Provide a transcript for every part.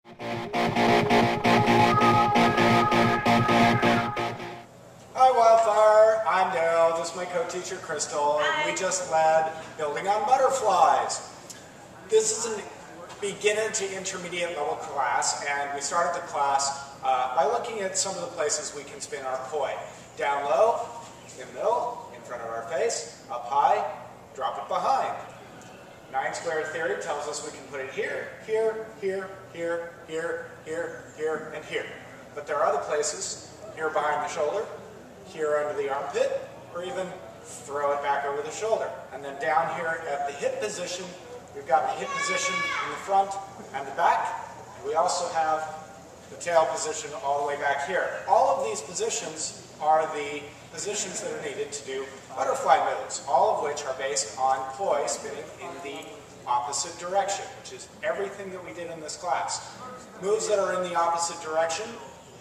Hi Wildfire, I'm Daryl, this is my co-teacher Crystal, and we just led Building on Butterflies. This is a beginner to intermediate level class, and we started the class by looking at some of the places we can spin our poi. Down low, in the middle, in front of our face, up high, drop it behind. 9 square theory tells us we can put it here, here, here, here, here, here, here, and here. But there are other places, here behind the shoulder, here under the armpit, or even throw it back over the shoulder. And then down here at the hip position, we've got the hip position in the front and the back. We also have the tail position all the way back here. All of these positions are the positions that are needed to do butterfly moves, all of which are based on poi spinning in the opposite direction, which is everything that we did in this class. Moves that are in the opposite direction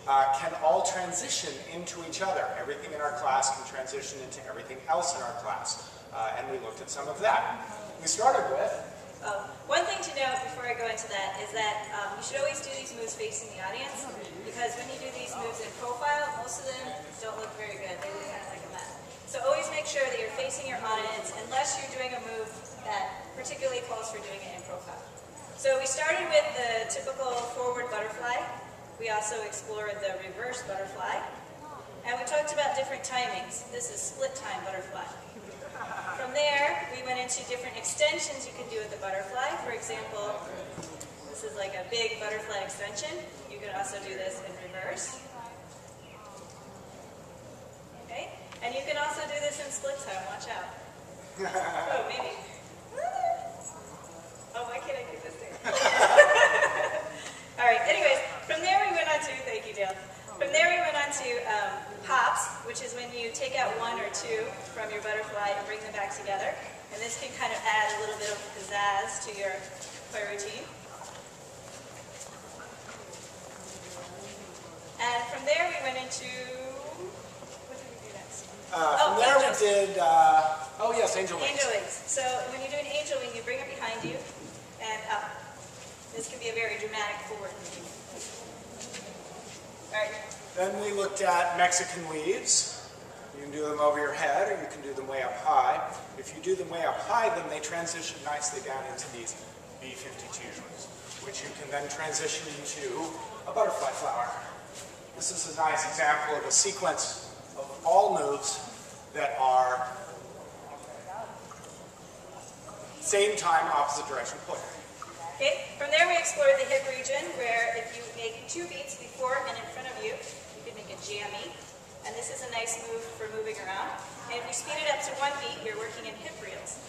can all transition into each other. Everything in our class can transition into everything else in our class, and we looked at some of that. We started with... one thing to note before I go into that is that you should always do these moves facing the audience, because when you do these moves in profile, most of them don't look very good. They look kind of like a mess. So always make sure that you're facing your audience, unless you're doing a move that particularly calls for doing it in profile. So we started with the typical forward butterfly. We also explored the reverse butterfly. And we talked about different timings. This is split time butterfly. From there, we went into different extensions you can do with the butterfly. For example, this is like a big butterfly extension. You can also do this in reverse. Okay? And you can also do this in split time. Watch out. Oh, maybe. Oh, why can't I keep this thing? All right, anyways, from there we went on to, thank you, Dale. From there we went on to pops, which is when you take out one or two from your butterfly and bring them back together. And this can kind of add a little bit of pizzazz to your poi routine. And from there we went into, what did we do next? From there angels. We did, oh yes, angel wings. Angel wings. So when you do an angel wing, you bring it behind you and up. This can be a very dramatic forward movement. All right. Then we looked at Mexican weaves. You can do them over your head, or you can do them way up high. If you do them way up high, then they transition nicely down into these B-52s, which you can then transition into a butterfly flower. This is a nice example of a sequence of all moves that are same time, opposite direction poi. Okay, from there we explored the hip region, where if you make 2 beats before and in front of you, you can make a jammy. And this is a nice move for moving around. And if you speed it up to 1 beat, you're working in hip reels.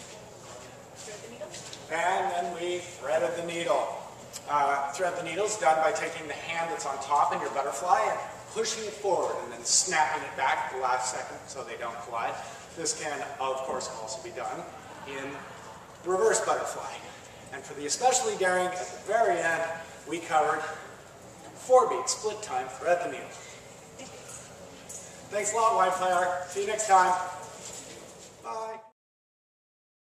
Thread the needle. And then we threaded the needle. Thread the needle is done by taking the hand that's on top in your butterfly and pushing it forward and then snapping it back at the last second so they don't collide. This can, of course, also be done in reverse butterfly. And for the especially daring, at the very end, we covered 4 beats, split time, thread the needle. Thanks a lot, Wildfire. See you next time.